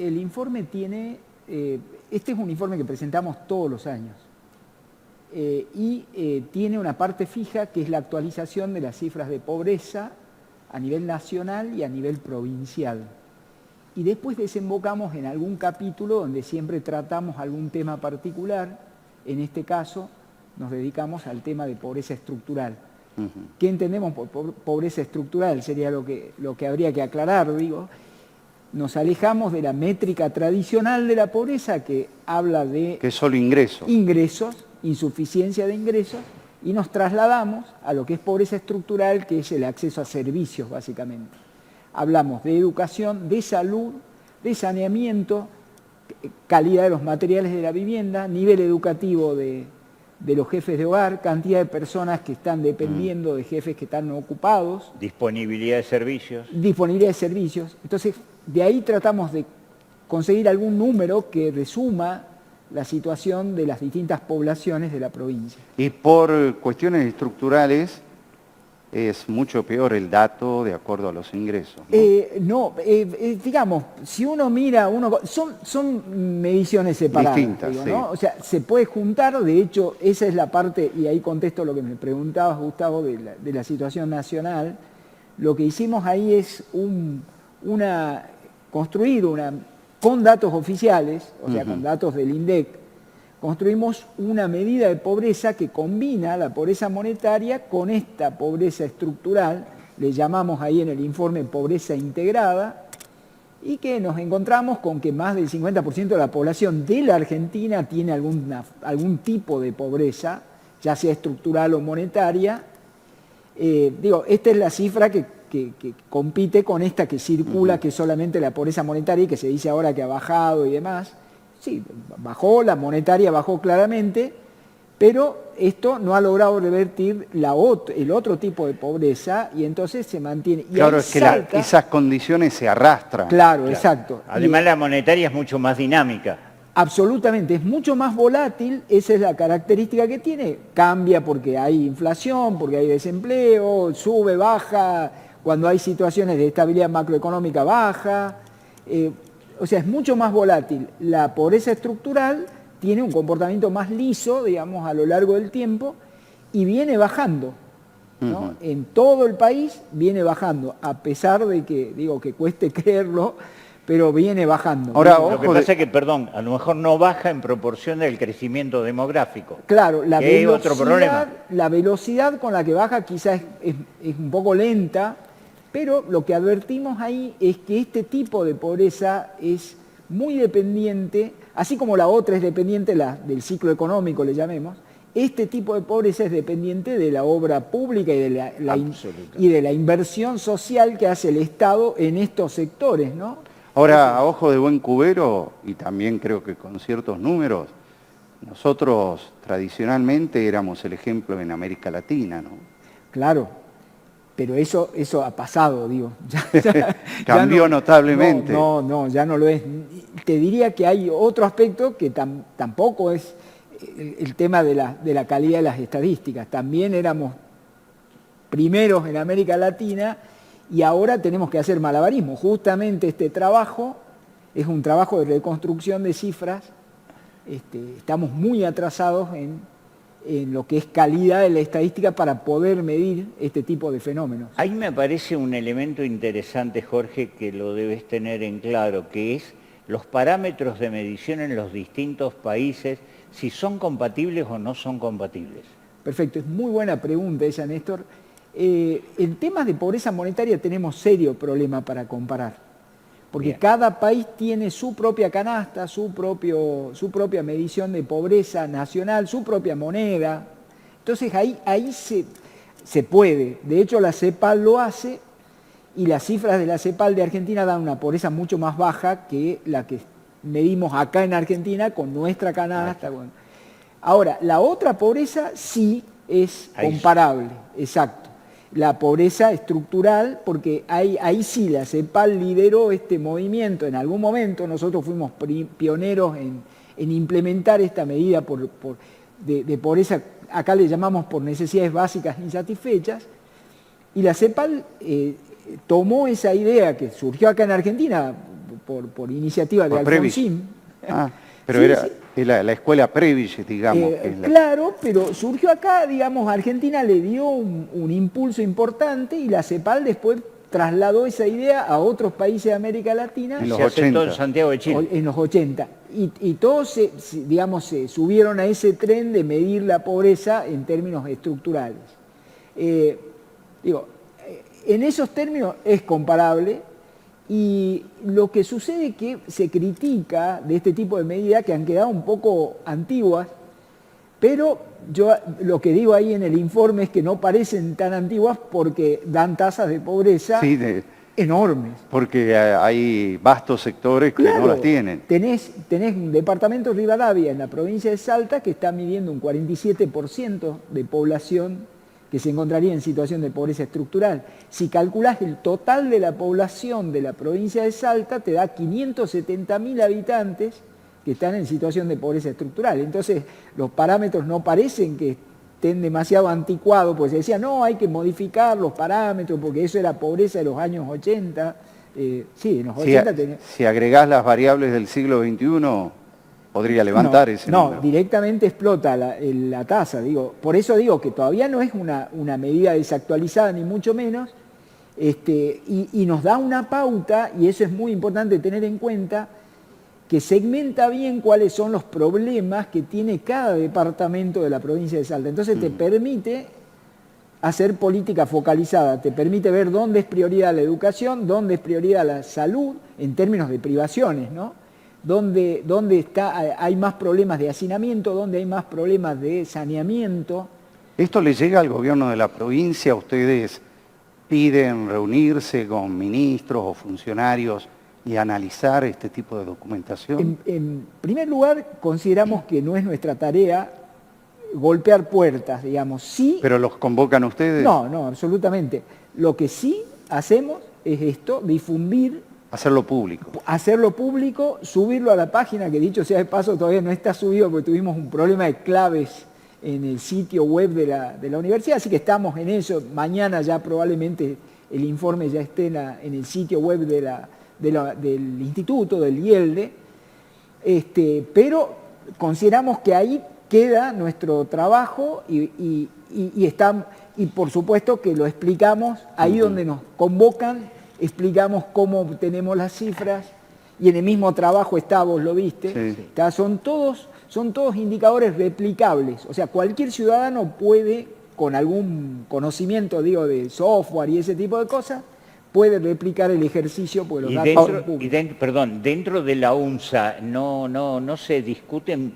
el informe tiene, este es un informe que presentamos todos los años, tiene una parte fija que es la actualización de las cifras de pobreza a nivel nacional y a nivel provincial. Y después desembocamos en algún capítulo donde siempre tratamos algún tema particular. En este caso nos dedicamos al tema de pobreza estructural. ¿Qué entendemos por pobreza estructural? Sería lo que habría que aclarar, digo. Nos alejamos de la métrica tradicional de la pobreza que habla de... Que es solo ingresos. Ingresos, insuficiencia de ingresos, y nos trasladamos a lo que es pobreza estructural, que es el acceso a servicios, básicamente. Hablamos de educación, de salud, de saneamiento, calidad de los materiales de la vivienda, nivel educativo de los jefes de hogar, cantidad de personas que están dependiendo de jefes que están ocupados. Disponibilidad de servicios. Disponibilidad de servicios. Entonces, de ahí tratamos de conseguir algún número que resuma la situación de las distintas poblaciones de la provincia. Y por cuestiones estructurales es mucho peor el dato de acuerdo a los ingresos, ¿no? Digamos, si uno mira, son mediciones separadas. Distintas, digo, sí. ¿no? O sea, se puede juntar, de hecho, esa es la parte, y ahí contesto lo que me preguntabas, Gustavo, de la situación nacional. Lo que hicimos ahí es construir con datos oficiales, o sea, con datos del INDEC, construimos una medida de pobreza que combina la pobreza monetaria con esta pobreza estructural, le llamamos ahí en el informe pobreza integrada, y que nos encontramos con que más del 50% de la población de la Argentina tiene algún tipo de pobreza, ya sea estructural o monetaria. Esta es la cifra que compite con esta que circula, que es solamente la pobreza monetaria y que se dice ahora que ha bajado y demás. Sí, bajó, la monetaria bajó claramente, pero esto no ha logrado revertir el otro tipo de pobreza y entonces se mantiene. Y claro, es que esas condiciones se arrastran. Claro, exacto. Además la monetaria es mucho más dinámica. Absolutamente, es mucho más volátil, esa es la característica que tiene. Cambia porque hay inflación, porque hay desempleo, sube, baja, cuando hay situaciones de estabilidad macroeconómica baja. O sea, es mucho más volátil. La pobreza estructural tiene un comportamiento más liso, digamos, a lo largo del tiempo y viene bajando, ¿no? En todo el país viene bajando, a pesar de que, que cueste creerlo, pero viene bajando. Ahora, lo que pasa es que, perdón, a lo mejor no baja en proporción del crecimiento demográfico. Claro, la velocidad con la que baja quizás es un poco lenta, pero lo que advertimos ahí es que este tipo de pobreza es muy dependiente, así como la otra es dependiente del ciclo económico, le llamemos, este tipo de pobreza es dependiente de la obra pública y de la inversión social que hace el Estado en estos sectores, ¿no? Ahora, a ojo de buen cubero, y también creo que con ciertos números, nosotros tradicionalmente éramos el ejemplo en América Latina, ¿no? Claro. Pero eso ha pasado, digo. Cambió notablemente. No, ya no lo es. Te diría que hay otro aspecto que tampoco es el tema de la calidad de las estadísticas. También éramos primeros en América Latina y ahora tenemos que hacer malabarismo. Justamente este trabajo es un trabajo de reconstrucción de cifras. Estamos muy atrasados en lo que es calidad de la estadística para poder medir este tipo de fenómenos. Ahí me parece un elemento interesante, Jorge, que lo debes tener en claro, que es los parámetros de medición en los distintos países, si son compatibles o no son compatibles. Perfecto, es muy buena pregunta esa, Néstor. En temas de pobreza monetaria tenemos serio problema para comparar. Porque bien, cada país tiene su propia canasta, su propia medición de pobreza nacional, su propia moneda. Entonces ahí se puede. De hecho, la CEPAL lo hace y las cifras de la CEPAL de Argentina dan una pobreza mucho más baja que la que medimos acá en Argentina con nuestra canasta. Ahora, la otra pobreza sí es comparable, exacto. La pobreza estructural, porque ahí sí la CEPAL lideró este movimiento. En algún momento nosotros fuimos pioneros en implementar esta medida de pobreza, acá le llamamos por necesidades básicas insatisfechas, y la CEPAL tomó esa idea que surgió acá en Argentina, por iniciativa de Por Prebisch. Alfonsín. Ah, pero Sí, era sí. la escuela Prebisch, digamos. Claro, pero surgió acá, digamos, Argentina le dio un impulso importante y la CEPAL después trasladó esa idea a otros países de América Latina. En los Se aceptó 80. en Santiago de Chile. En los 80. Y todos, digamos, se subieron a ese tren de medir la pobreza en términos estructurales. En esos términos es comparable, y lo que sucede es que se critica de este tipo de medidas que han quedado un poco antiguas, pero yo lo que digo ahí en el informe es que no parecen tan antiguas porque dan tasas de pobreza Sí, enormes. porque hay vastos sectores que no las tienen. Tenés un departamento de Rivadavia en la provincia de Salta que está midiendo un 47% de población que se encontraría en situación de pobreza estructural. Si calculás el total de la población de la provincia de Salta, te da 570.000 habitantes que están en situación de pobreza estructural. Entonces, los parámetros no parecen que estén demasiado anticuados, pues se decía, no, hay que modificar los parámetros, porque eso era pobreza de los años 80. Sí, en los 80 tenía... Si agregás las variables del siglo XXI, podría levantar ese número. No, directamente explota la tasa. Por eso digo que todavía no es una medida desactualizada, ni mucho menos, y nos da una pauta, y eso es muy importante tener en cuenta, que segmenta bien cuáles son los problemas que tiene cada departamento de la provincia de Salta. Entonces te permite hacer política focalizada, te permite ver dónde es prioridad la educación, dónde es prioridad la salud, en términos de privaciones, ¿no? Dónde hay más problemas de hacinamiento, dónde hay más problemas de saneamiento. ¿Esto le llega al gobierno de la provincia? ¿Ustedes piden reunirse con ministros o funcionarios y analizar este tipo de documentación? En primer lugar, consideramos que no es nuestra tarea golpear puertas, digamos. Sí, ¿Pero los convocan ustedes? No, absolutamente. Lo que sí hacemos es esto, difundir, Hacerlo público. hacerlo público, subirlo a la página, que dicho sea de paso todavía no está subido porque tuvimos un problema de claves en el sitio web de la universidad, así que estamos en eso. Mañana ya probablemente el informe ya esté en el sitio web del instituto, del IELDE, pero consideramos que ahí queda nuestro trabajo y por supuesto que lo explicamos ahí donde nos convocan, explicamos cómo obtenemos las cifras, y en el mismo trabajo está, vos lo viste, Sí. son todos indicadores replicables, o sea, cualquier ciudadano puede, con algún conocimiento, de software y ese tipo de cosas, puede replicar el ejercicio, porque los datos son públicos. Dentro de la UNSA no se discuten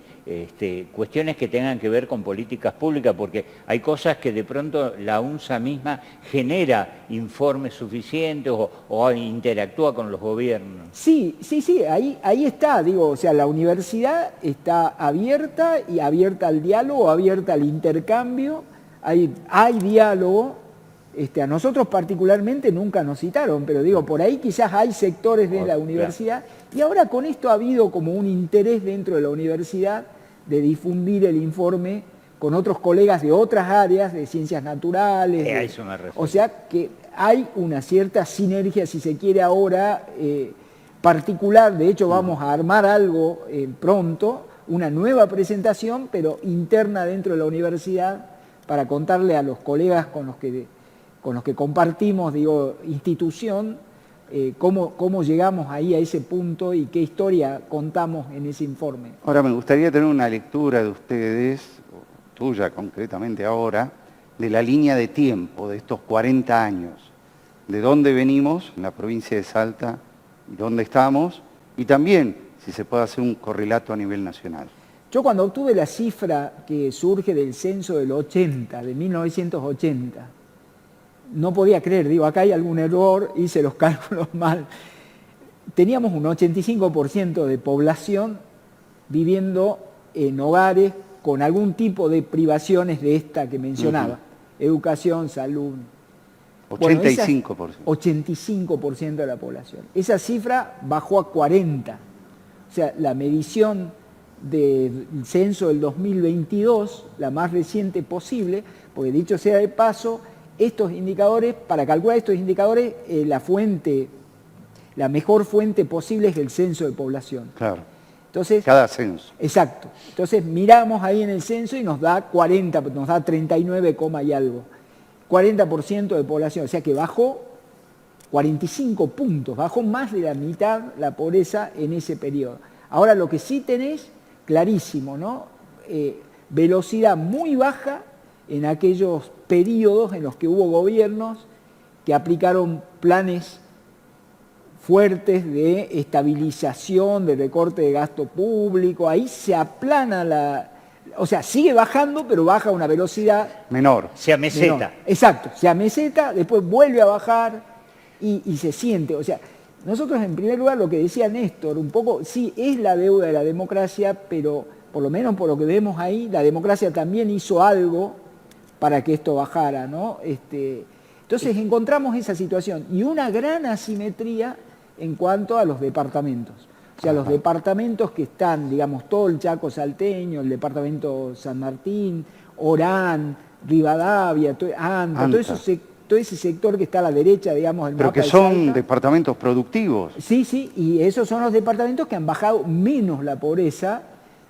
cuestiones que tengan que ver con políticas públicas, porque hay cosas que de pronto la UNSA misma genera informes suficientes o interactúa con los gobiernos. Sí, ahí está, o sea, la universidad está abierta al diálogo, abierta al intercambio, hay diálogo. A nosotros particularmente nunca nos citaron, pero por ahí quizás hay sectores de la universidad, y ahora con esto ha habido como un interés dentro de la universidad de difundir el informe con otros colegas de otras áreas, de ciencias naturales. O sea que hay una cierta sinergia, si se quiere ahora, particular. De hecho vamos a armar algo pronto, una nueva presentación, pero interna dentro de la universidad, para contarle a los colegas con los que compartimos, institución, cómo llegamos ahí a ese punto y qué historia contamos en ese informe. Ahora me gustaría tener una lectura de ustedes, tuya concretamente ahora, de la línea de tiempo de estos 40 años, de dónde venimos en la provincia de Salta, dónde estamos, y también si se puede hacer un correlato a nivel nacional. Yo cuando obtuve la cifra que surge del censo del 80, de 1980, no podía creer, acá hay algún error, hice los cálculos mal. Teníamos un 85% de población viviendo en hogares con algún tipo de privaciones de esta que mencionaba, educación, salud. 85%. 85% de la población. Esa cifra bajó a 40%. O sea, la medición del censo del 2022, la más reciente posible, porque dicho sea de paso, estos indicadores, para calcular estos indicadores, la fuente la mejor fuente posible es el censo de población. Claro. Entonces, Cada censo. exacto. Entonces miramos ahí en el censo y nos da 40, nos da 39, y algo. 40% de población, o sea que bajó 45 puntos, bajó más de la mitad la pobreza en ese periodo. Ahora lo que sí tenés, clarísimo, ¿no? Velocidad muy baja en aquellos periodos en los que hubo gobiernos que aplicaron planes fuertes de estabilización, de recorte de gasto público, ahí se aplana o sea, sigue bajando, pero baja a una velocidad Menor. Se ameseta. menor. Exacto, se ameseta, después vuelve a bajar y se siente. O sea, nosotros en primer lugar lo que decía Néstor, un poco, sí, es la deuda de la democracia, pero por lo menos por lo que vemos ahí, la democracia también hizo algo para que esto bajara, ¿no? Entonces encontramos esa situación y una gran asimetría en cuanto a los departamentos. O sea, los departamentos que están, digamos, todo el Chaco salteño, el departamento San Martín, Orán, Rivadavia, Anta. Todo ese sector que está a la derecha, digamos, del Pero mapa que de son Salta. departamentos productivos. Sí, sí, y esos son los departamentos que han bajado menos la pobreza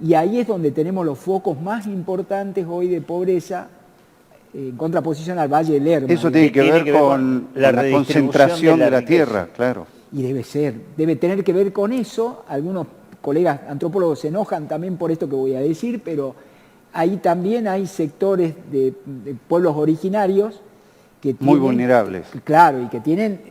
y ahí es donde tenemos los focos más importantes hoy de pobreza en contraposición al Valle del Lerma. Eso tiene que ver con la concentración de la tierra, claro. Y debe tener que ver con eso. Algunos colegas antropólogos se enojan también por esto que voy a decir, pero ahí también hay sectores de pueblos originarios que tienen, muy vulnerables. Claro, y que tienen,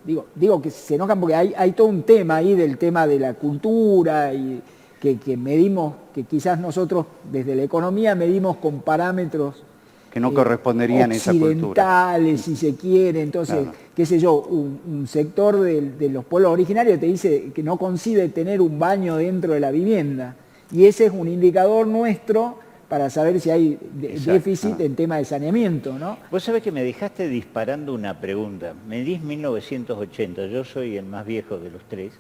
digo que se enojan porque hay todo un tema ahí del tema de la cultura y que medimos, que quizás nosotros desde la economía medimos con parámetros que no corresponderían a esa cultura. Occidentales, si se quiere. Entonces, claro, qué sé yo, un sector de los pueblos originarios te dice que no concibe tener un baño dentro de la vivienda. Y ese es un indicador nuestro para saber si hay déficit en tema de saneamiento, ¿no? Vos sabés que me dejaste disparando una pregunta. Medís 1980, yo soy el más viejo de los tres,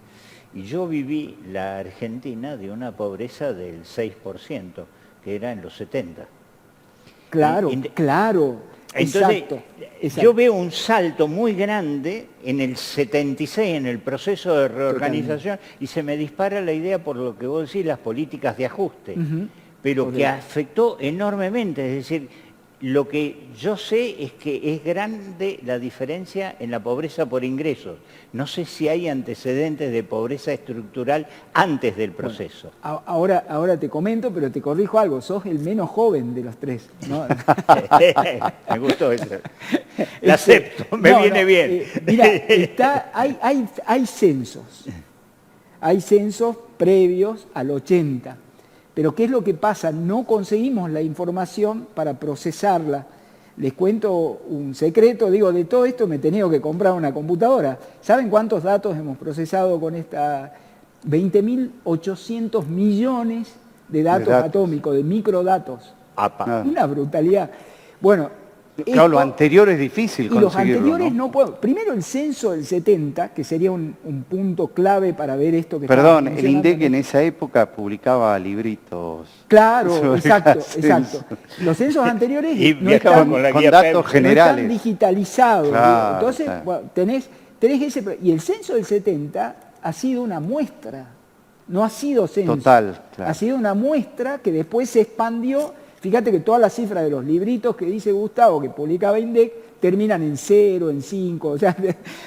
y yo viví la Argentina de una pobreza del 6%, que era en los 70. Claro, claro. Entonces, exacto. Yo veo un salto muy grande en el 76, en el proceso de reorganización, y se me dispara la idea por lo que vos decís, las políticas de ajuste, pero que afectó enormemente. Es decir, lo que yo sé es que es grande la diferencia en la pobreza por ingresos. No sé si hay antecedentes de pobreza estructural antes del proceso. Bueno, ahora te comento, pero te corrijo algo, sos el menos joven de los tres, ¿no? Me gustó eso. La acepto, me viene bien. Mira, hay censos. Hay censos previos al 80. Pero ¿qué es lo que pasa? No conseguimos la información para procesarla. Les cuento un secreto, digo, de todo esto me he tenido que comprar una computadora. ¿Saben cuántos datos hemos procesado con esta? 20.800 millones de datos atómicos, de microdatos. Una brutalidad. Bueno, claro, lo anterior es difícil conseguirlo, y los anteriores ¿no? no puedo. Primero el censo del 70, que sería un punto clave para ver esto que Perdón, el INDEC en esa época publicaba libritos. Claro, exacto. Los censos anteriores no están, con datos generales. No están digitalizados. Claro, entonces, claro. Bueno, tenés ese... Y el censo del 70 ha sido una muestra, no ha sido censo. Total, claro. Ha sido una muestra que después se expandió. Fíjate que todas las cifras de los libritos que dice Gustavo, que publicaba INDEC, terminan en 0, en 5, o sea,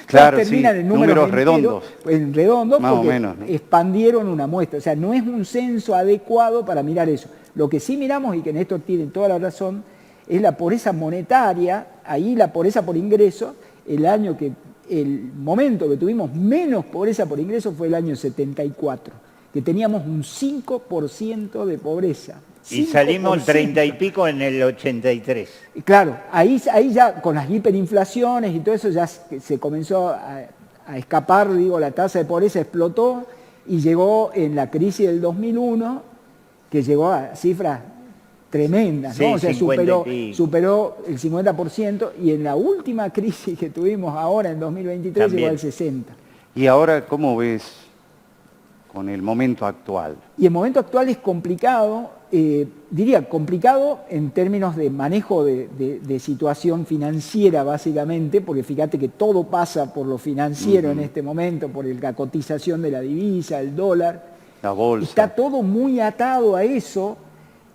claro, terminan en números redondos. En redondos, más porque o menos, ¿no? Expandieron una muestra. O sea, no es un censo adecuado para mirar eso. Lo que sí miramos, y que Néstor tiene toda la razón, es la pobreza monetaria, ahí la pobreza por ingreso, el momento que tuvimos menos pobreza por ingreso fue el año 74, que teníamos un 5% de pobreza. 5%. Y salimos 30 y pico en el 83. Claro, ahí ya con las hiperinflaciones y todo eso ya se comenzó a escapar, digo, la tasa de pobreza explotó y llegó en la crisis del 2001, que llegó a cifras tremendas, ¿no? Sí, o sea, superó el 50%, y en la última crisis que tuvimos ahora en 2023 también llegó al 60%. Y ahora, ¿cómo ves con el momento actual. Y el momento actual es complicado, diría complicado en términos de manejo de situación financiera básicamente, porque fíjate que todo pasa por lo financiero en este momento, por la cotización de la divisa, el dólar. La bolsa. Está todo muy atado a eso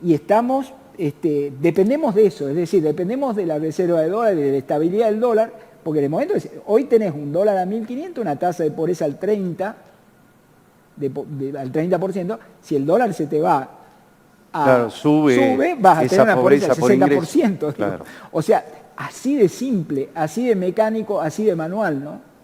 y estamos, dependemos de eso, es decir, dependemos de la reserva de dólares, de la estabilidad del dólar, porque en el momento, hoy tenés un dólar a 1.500, una tasa de pobreza al 30%, al 30%, si el dólar se te va claro, sube vas a tener una pobreza del 60%. Claro. O sea, así de simple, así de mecánico, así de manual, ¿no?